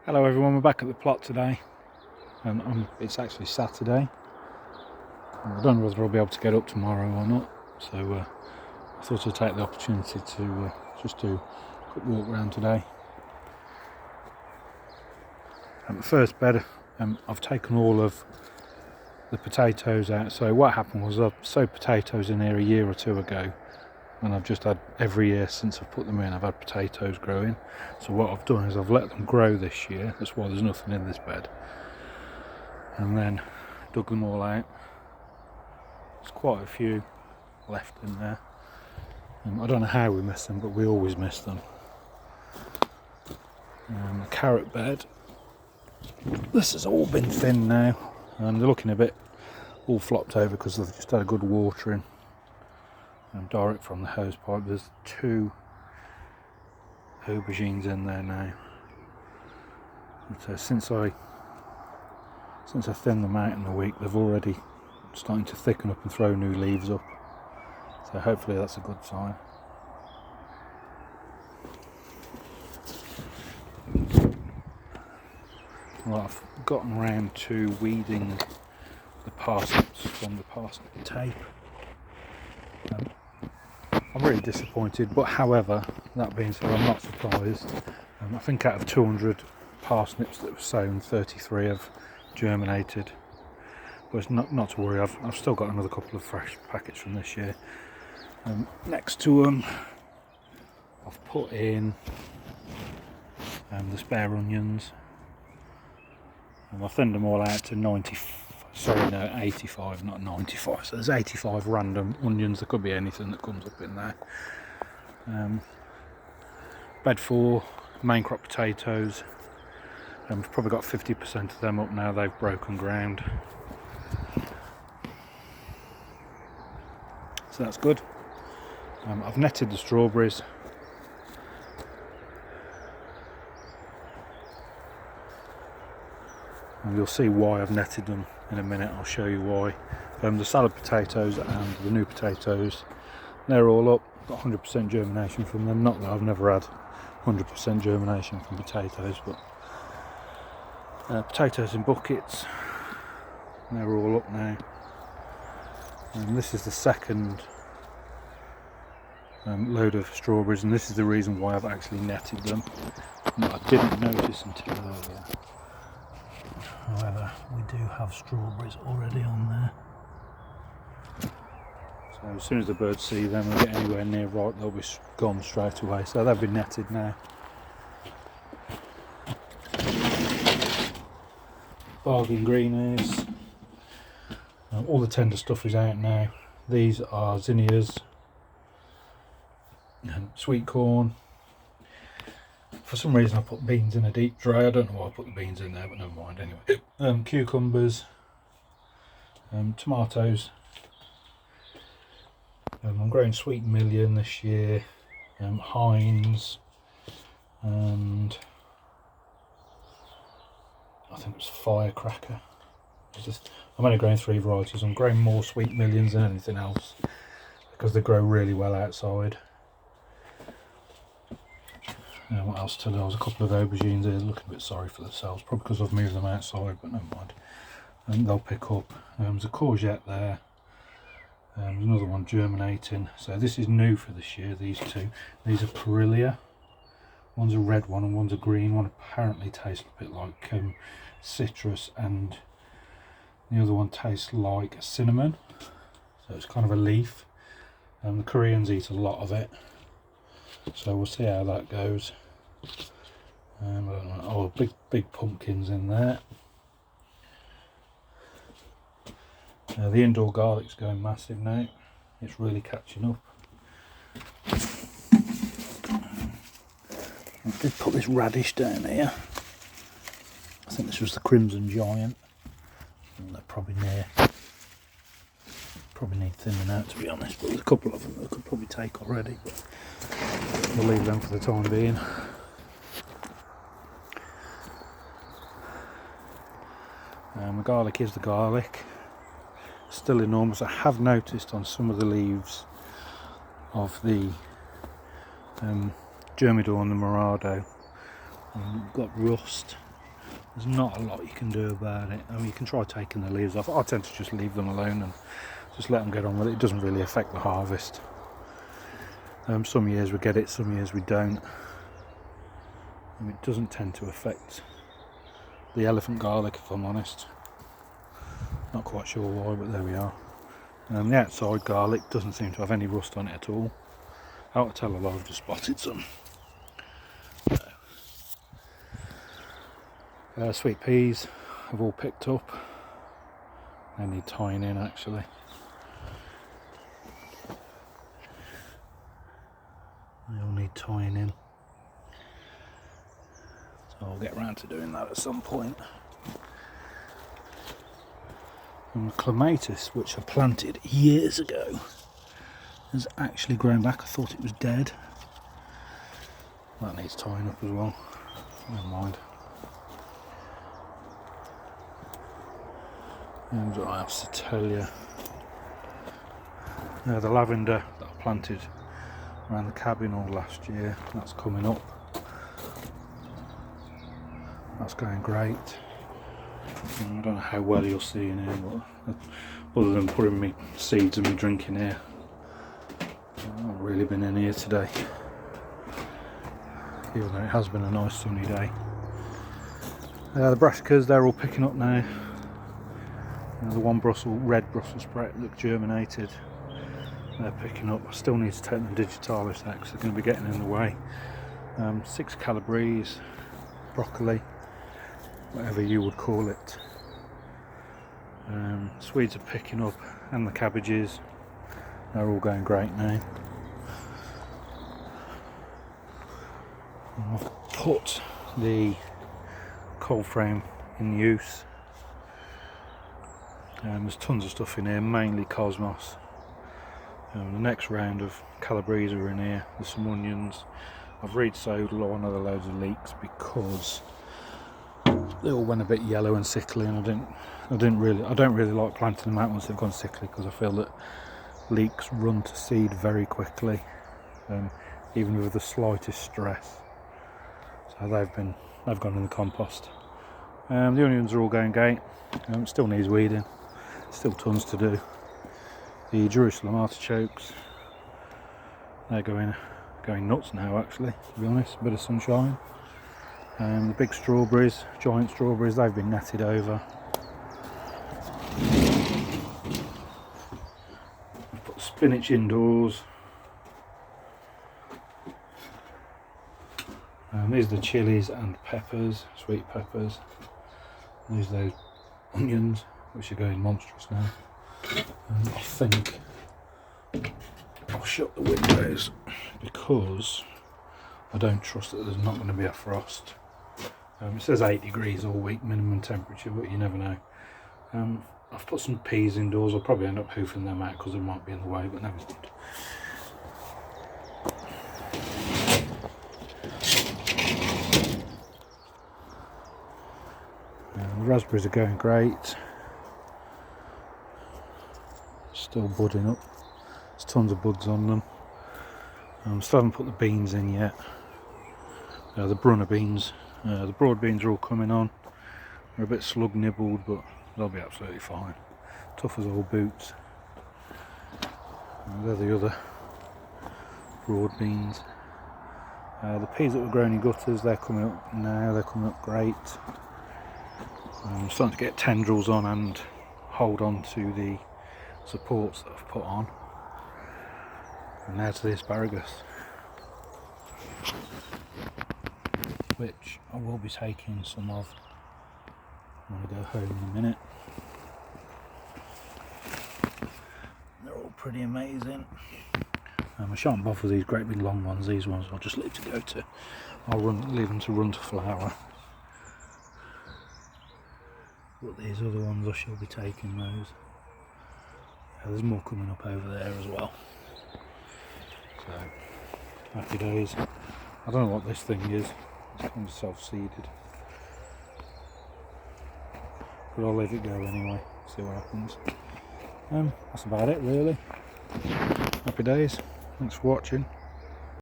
Hello everyone, we're back at the plot today, and it's actually Saturday. I don't know whether I'll be able to get up tomorrow or not, so I thought I'd take the opportunity to just do a quick walk around today. The first bed, I've taken all of the potatoes out. So what happened was I've sowed potatoes in here a year or two ago, and I've just had, every year since I've put them in, I've had potatoes growing. So what I've done is I've let them grow this year. That's why there's nothing in this bed. And then dug them all out. There's quite a few left in there. I don't know how we miss them, but we always miss them. The carrot bed, this has all been thinned now, and they're looking a bit all flopped over because they've just had a good watering. Direct from the hose pipe. There's 2 aubergines in there now. But, since I thinned them out in the week, they've already starting to thicken up and throw new leaves up. So hopefully that's a good sign. Well, I've gotten round to weeding the parsnips from the parsnip tape. I'm really disappointed, but however, that being said, I'm not surprised. I think out of 200 parsnips that were sown, 33 have germinated. But it's not to worry, I've still got another couple of fresh packets from this year. Next to them, I've put in the spare onions. I've thinned them all out to 85, not 95. So there's 85 random onions. There could be anything that comes up in there. Bed 4 main crop potatoes. We've probably got 50% of them up now. They've broken ground, so that's good. I've netted the strawberries. And you'll see why I've netted them in a minute. I'll show you why. The salad potatoes and the new potatoes, they're all up. Got 100% germination from them. Not that I've never had 100% germination from potatoes, but potatoes in buckets, they're all up now. And this is the second load of strawberries, and this is the reason why I've actually netted them. I didn't notice until earlier. However, we do have strawberries already on there. So as soon as the birds see them and get anywhere near right, they'll be gone straight away. So they've been netted now. Bargain greenies. All the tender stuff is out now. These are zinnias and sweet corn. For some reason I put beans in a deep dry. I don't know why I put the beans in there, but never mind anyway. Cucumbers, tomatoes. I'm growing Sweet Million this year, Heinz, and I think it was Firecracker. I'm only growing 3 varieties. I'm growing more Sweet Millions than anything else because they grow really well outside. What else to do? There's a couple of aubergines here looking a bit sorry for themselves, probably because I've moved them outside, but never mind. They'll pick up. There's a courgette there. There's another one germinating. So this is new for this year, these 2. These are Perillia. One's a red one and one's a green one. Apparently tastes a bit like citrus, and the other one tastes like cinnamon. So it's kind of a leaf. The Koreans eat a lot of it. So we'll see how that goes. Oh, big pumpkins in there. The indoor garlic's going massive now. It's really catching up. I did put this radish down here. I think this was the Crimson Giant. They're probably need thinning out, to be honest, but there's a couple of them that I could probably take already, but we'll leave them for the time being. The garlic is the garlic. Still enormous. I have noticed on some of the leaves of the Germidor and the Morado, got rust there's not a lot you can do about it. I mean, you can try taking the leaves off. I tend to just leave them alone and just let them get on with it. It doesn't really affect the harvest. Some years we get it, some years we don't. And it doesn't tend to affect the elephant garlic, if I'm honest. Not quite sure why, but there we are. The outside garlic doesn't seem to have any rust on it at all. Out to tell a lie, I've just spotted some. Sweet peas have all picked up. They need tying in actually. They all need tying in. So I'll get around to doing that at some point. And the clematis, which I planted years ago, has actually grown back. I thought it was dead. That needs tying up as well. Never mind. And what else to tell you? The lavender that I planted around the cabin all last year, that's coming up. That's going great. I don't know how well you'll see in here, but other than putting me seeds and me drinking here, I've not really been in here today, even though it has been a nice sunny day. The brassicas, they're all picking up now. The one red Brussels sprout that germinated, they're picking up. I still need to take them digitalis out because they're going to be getting in the way. 6 Calabrese, broccoli, whatever you would call it. Swedes are picking up, and the cabbages, they're all going great now. I've put the cold frame in use. There's tons of stuff in here, mainly cosmos. The next round of Calabrese are in here. There's some onions. I've re-sowed another loads of leeks because they all went a bit yellow and sickly, and I don't really like planting them out once they've gone sickly, because I feel that leeks run to seed very quickly, even with the slightest stress. So they've gone in the compost. The onions are all going great. It still needs weeding. Still tons to do. The Jerusalem artichokes, they're going nuts now actually, to be honest. A bit of sunshine. The big strawberries, giant strawberries, they've been netted over. I've put spinach indoors. These are the chilies and peppers, sweet peppers. These are those onions, which are going monstrous now. I think I'll shut the windows because I don't trust that there's not going to be a frost. It says 8 degrees all week minimum temperature, but you never know. I've put some peas indoors. I'll probably end up hoofing them out because they might be in the way, but never mind. The raspberries are going great. Still budding up. There's tons of buds on them. Still haven't put the beans in yet. The Brunner beans. The broad beans are all coming on. They're a bit slug nibbled, but they'll be absolutely fine. Tough as old boots. They're the other broad beans. The peas that were grown in gutters, they're coming up now. They're coming up great. I'm starting to get tendrils on and hold on to the supports that I've put on. And now to the asparagus, which I will be taking some of when I go home in a minute. They're all pretty amazing. I shan't bother these great big long ones. These ones I'll just leave leave them to run to flower. But these other ones I shall be taking those. Yeah, there's more coming up over there as well. So, happy days. I don't know what this thing is. It's kind of self-seeded. But I'll let it go anyway, see what happens. That's about it really. Happy days. Thanks for watching.